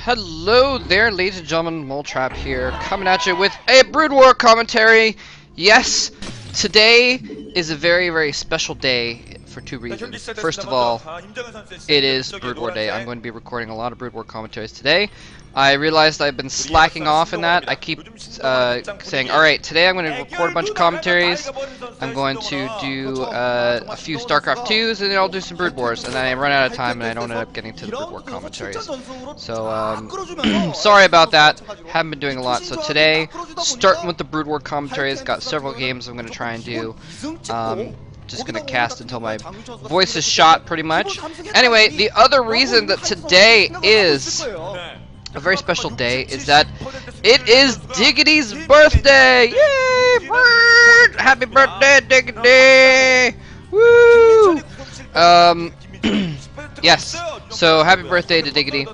Hello there, ladies and gentlemen, Moletrap here, coming at you with a Brood War commentary. Yes, today is a very, very special day for two reasons. First of all, it is Brood War Day. I'm going to be recording a lot of Brood War commentaries today. I realized I've been slacking off in that. I keep saying, alright, today I'm going to record a bunch of commentaries. I'm going to do a few StarCraft 2s, and then I'll do some Brood Wars. And then I run out of time, and I don't end up getting to the Brood War commentaries. So, sorry about that. Haven't been doing a lot. So today, starting with the Brood War commentaries, got several games I'm going to try and do. Just gonna cast until my voice is shot, pretty much. Anyway, the other reason that today is a very special day is that it is Diggity's birthday! Yay! Bird! Happy birthday, Diggity! Woo! Yes. So happy birthday to Diggity.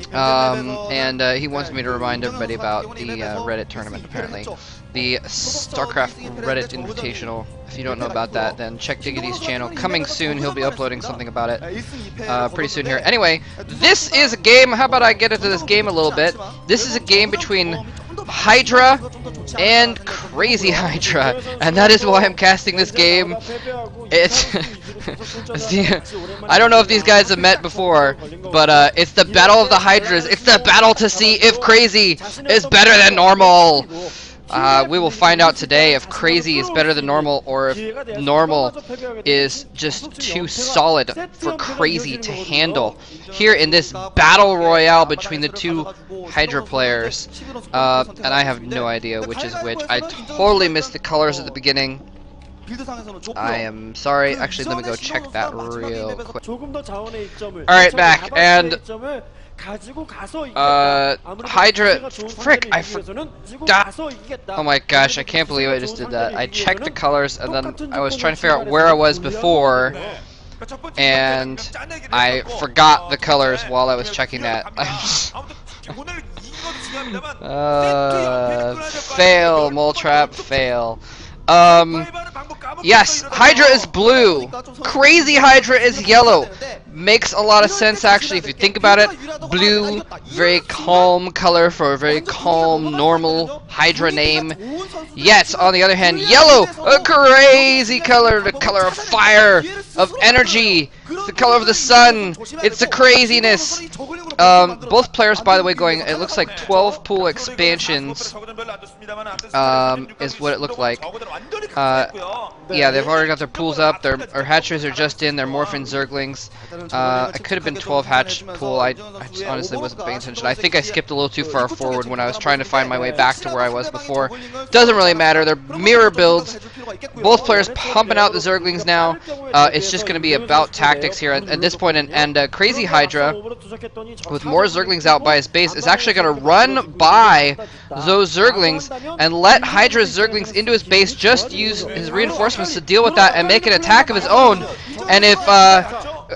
He wants me to remind everybody about the Reddit tournament, apparently. The StarCraft Reddit Invitational. If you don't know about that, then check Diggity's channel. Coming soon, he'll be uploading something about it pretty soon here. Anyway, this is a game. How about I get into this game a little bit? This is a game between Hydra and Crazy-hydra, and that is why I'm casting this game. It's I don't know if these guys have met before, but it's the battle of the Hydras. It's the battle to see if Crazy is better than normal. We will find out today if Crazy is better than normal, or if normal is just too solid for Crazy to handle here in this battle royale between the two Hydra players. And I have no idea which is which. I totally missed the colors at the beginning. I am sorry. Actually, let me go check that real quick. Alright, back. And Hydra, frick, I forgot. Oh my gosh, I can't believe I just did that. I checked the colors, and then I was trying to figure out where I was before, and I forgot the colors while I was checking that. Fail, Moletrap, fail. Yes, Hydra is blue. Crazy-hydra is yellow. Makes a lot of sense, actually, if you think about it. Blue, very calm color for a very calm, normal Hydra name. Yet, on the other hand, yellow, a crazy color, the color of fire, of energy, the color of the sun. It's the craziness. Both players, by the way, going, it looks like 12 pool expansions, is what it looked like. Yeah, they've already got their pools up. Their hatcheries are just in. They're morphing Zerglings. I could have been 12 hatch pool. I just honestly wasn't paying attention. I think I skipped a little too far forward when I was trying to find my way back to where I was before. Doesn't really matter. They're mirror builds. Both players pumping out the Zerglings now. It's just going to be about tactics here at this point. And Crazy-hydra, with more Zerglings out by his base, is actually going to run by those Zerglings and let Hydra's Zerglings into his base, just use his reinforcements to deal with that and make an attack of his own. And if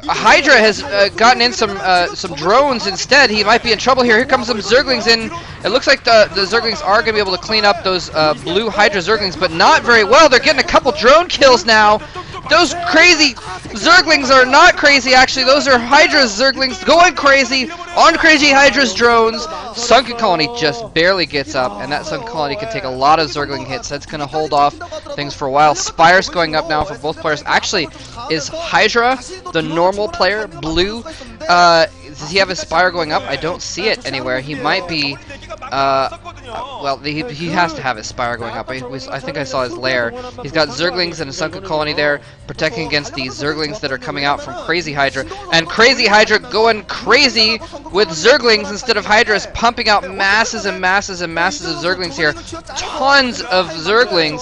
Hydra has gotten in some drones instead, he might be in trouble here. Here comes some Zerglings in. It looks like the Zerglings are going to be able to clean up those blue Hydra Zerglings, but not very well. They're getting a couple drone kills now. Those crazy Zerglings are not crazy, actually. Those are Hydra's Zerglings going crazy on Crazy-hydra's drones. Sunken Colony just barely gets up, and that Sunken Colony can take a lot of Zergling hits. That's going to hold off things for a while. Spire's going up now for both players. Actually, is Hydra the normal player, blue? Does he have his Spire going up? I don't see it anywhere. He might be, well, he has to have his Spire going up. I think I saw his lair. He's got Zerglings and a Sunken Colony there, protecting against these Zerglings that are coming out from Crazy-hydra. And Crazy-hydra going crazy with Zerglings instead of Hydras, pumping out masses and masses and masses of Zerglings here. Tons of Zerglings.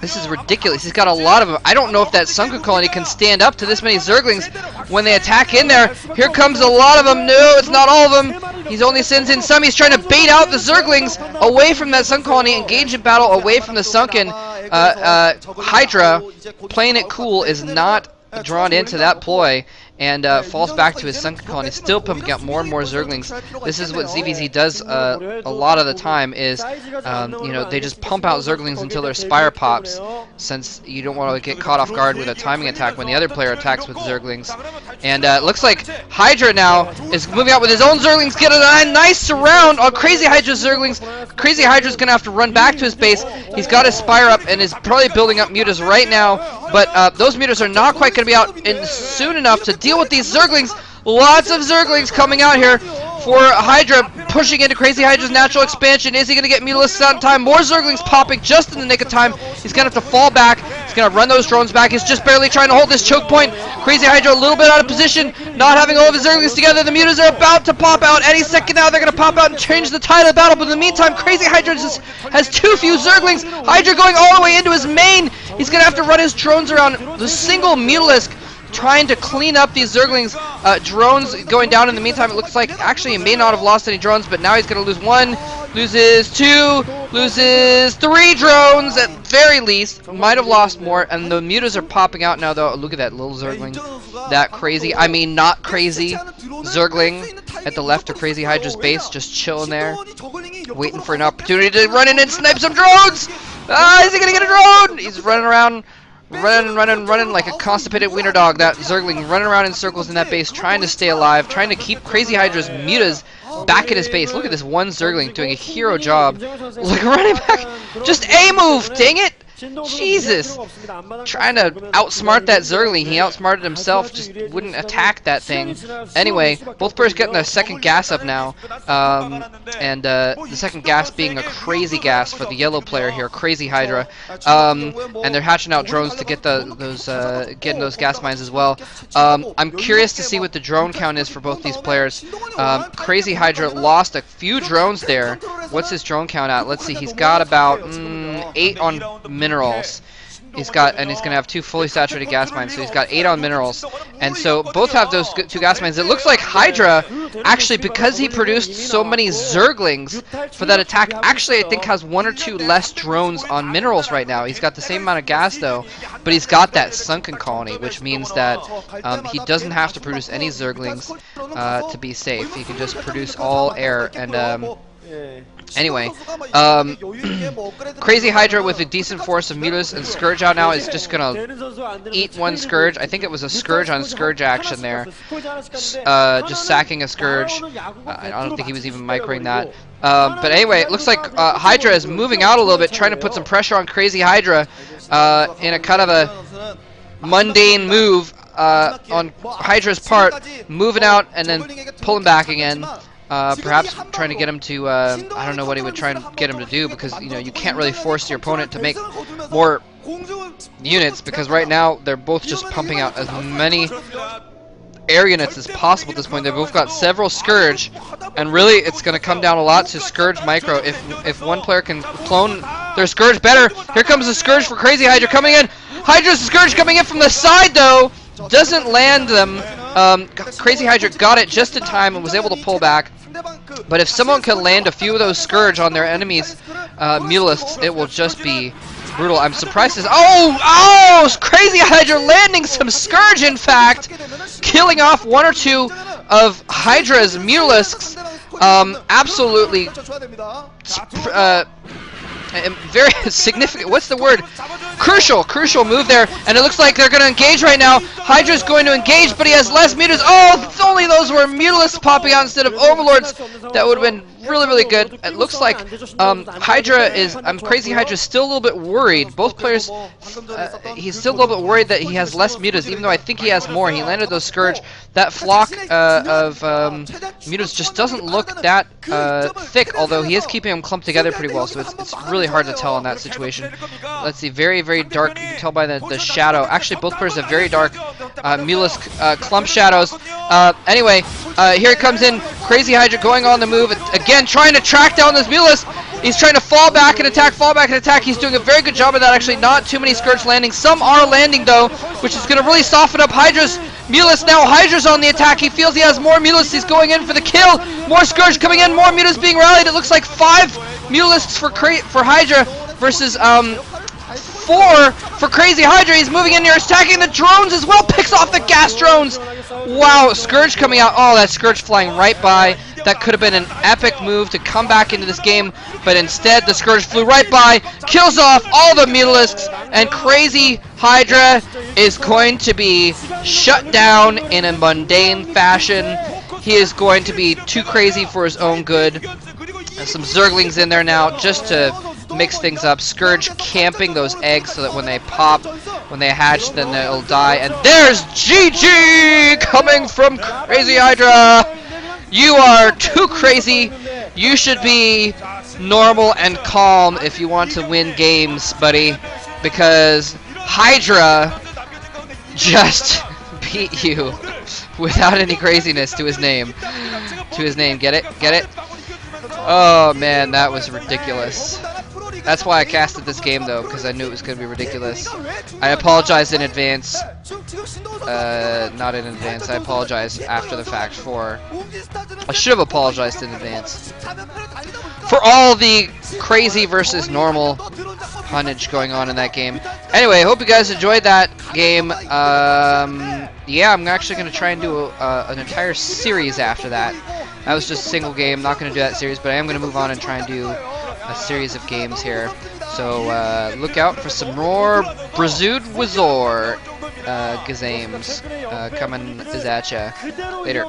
This is ridiculous. He's got a lot of them. I don't know if that Sunken Colony can stand up to this many Zerglings when they attack in there. Here comes a lot of them. No, it's not all of them. He only sends in some. He's trying to bait out the Zerglings away from that Sunken Colony, engage in battle away from the Sunken. Hydra, playing it cool, is not drawn into that ploy, and falls back to his sunken colony, still pumping out more and more Zerglings. This is what ZVZ does a lot of the time, is you know, they just pump out Zerglings until their Spire pops, since you don't want to get caught off guard with a timing attack when the other player attacks with Zerglings. And it looks like Hydra now is moving out with his own Zerglings, get a nice surround on Crazy-hydra's Zerglings. Crazy-hydra's going to have to run back to his base. He's got his Spire up and is probably building up Mutas right now, but those Mutas are not quite going to be out soon enough to deal with these Zerglings. Lots of Zerglings coming out here for Hydra, pushing into Crazy-hydra's natural expansion. Is he going to get Mutalisks out in time? More Zerglings popping just in the nick of time. He's going to have to fall back. He's going to run those drones back. He's just barely trying to hold this choke point. Crazy-hydra a little bit out of position, not having all of his Zerglings together. The Mutas are about to pop out. Any second now, they're going to pop out and change the tide of the battle. But in the meantime, Crazy-hydra just has too few Zerglings. Hydra going all the way into his main. He's going to have to run his drones around the single Mutalisk, trying to clean up these Zerglings. Drones going down in the meantime. It looks like actually he may not have lost any drones, but now he's going to lose 1, loses 2, loses 3 drones at very least. Might have lost more, and the Mutas are popping out now though. Look at that little Zergling. That crazy, I mean not crazy, Zergling at the left of Crazy-hydra's base, just chilling there, waiting for an opportunity to run in and snipe some drones! Is he going to get a drone? He's running around. Running like a constipated wiener dog. That Zergling running around in circles in that base, trying to stay alive, trying to keep Crazy-hydra's Mutas back in his base. Look at this one Zergling doing a hero job. Like running back. Just a move, dang it! Jesus! Trying to outsmart that Zergling. He outsmarted himself, just wouldn't attack that thing. Anyway, both players getting their second gas up now. The second gas being a crazy gas for the yellow player here, Crazy-hydra. And they're hatching out drones to get getting those gas mines as well. I'm curious to see what the drone count is for both these players. Crazy-hydra lost a few drones there. What's his drone count at? Let's see. He's got about 8 on minerals. He's going to have 2 fully saturated gas mines, so he's got 8 on minerals. And so both have those 2 gas mines. It looks like Hydra, actually, because he produced so many Zerglings for that attack, actually I think has 1 or 2 less drones on minerals right now. He's got the same amount of gas though, but he's got that sunken colony, which means that he doesn't have to produce any Zerglings to be safe. He can just produce all air. And anyway, Crazy-hydra with a decent force of Mutas and Scourge out now is just gonna eat 1 Scourge. I think it was a Scourge on Scourge action there. Just sacking a Scourge. I don't think he was even microing that. But anyway, it looks like Hydra is moving out a little bit, trying to put some pressure on Crazy-hydra in a kind of a mundane move on Hydra's part, moving out and then pulling back again. Perhaps trying to get him to, I don't know what he would try and get him to do, because, you know, you can't really force your opponent to make more units, because right now they're both just pumping out as many air units as possible at this point. They've both got several Scourge, and really it's going to come down a lot to Scourge micro. If one player can clone their Scourge better. Here comes the Scourge for Crazy-hydra coming in. Hydra's Scourge coming in from the side though. Doesn't land them. Crazy-hydra got it just in time and was able to pull back. But if someone can land a few of those Scourge on their enemies' Mutalisks, it will just be brutal. I'm surprised this. Oh! Crazy-hydra landing some Scourge, in fact! Killing off 1 or 2 of Hydra's Mutalisks. Absolutely very significant. What's the word? Crucial move there, and it looks like they're going to engage right now. Hydra's going to engage, but he has less Mutas. Oh, if only those were Mutalisks popping out instead of Overlords. That would have been really good. It looks like Crazy-hydra's still a little bit worried. Both players, he's still a little bit worried that he has less Mutas, even though I think he has more. He landed those Scourge. That flock of Mutas just doesn't look that thick, although he is keeping them clumped together pretty well, so it's really hard to tell in that situation. Let's see, very dark. You can tell by the shadow. Actually, both players have very dark Mutalisk clump shadows. Anyway, here it comes in. Crazy-hydra going on the move again, trying to track down this Mutalisk. He's trying to fall back and attack, He's doing a very good job of that, actually. Not too many Scourge landing. Some are landing, though, which is going to really soften up Hydra's Mutalisks. Now Hydra's on the attack. He feels he has more Mutalisks. He's going in for the kill. More Scourge coming in. More Mutas being rallied. It looks like 5 Mutalisks for Hydra versus 4 for Crazy-hydra. He's moving in here, attacking the drones as well. Picks off the gas drones. Wow, Scourge coming out. Oh, that Scourge flying right by. That could have been an epic move to come back into this game, but instead the Scourge flew right by, kills off all the Mutalisks, and Crazy-hydra is going to be shut down in a mundane fashion. He is going to be too crazy for his own good. There's some Zerglings in there now just to mix things up. Scourge camping those eggs so that when they pop, when they hatch, then they'll die. And there's GG coming from Crazy-hydra. You are too crazy. You should be normal and calm if you want to win games, buddy, because Hydra just beat you without any craziness to his name. Get it? Get it? Oh man, that was ridiculous. That's why I casted this game though, because I knew it was going to be ridiculous. I apologize in advance. Not in advance. I apologize after the fact for... I should have apologized in advance for all the crazy versus normal punnage going on in that game. Anyway, hope you guys enjoyed that game. Yeah, I'm actually going to try and do an entire series after that. That was just a single game. Not going to do that series, but I am going to move on and try and do a series of games here. So look out for some more Brazud Wazor games coming at ya. Later.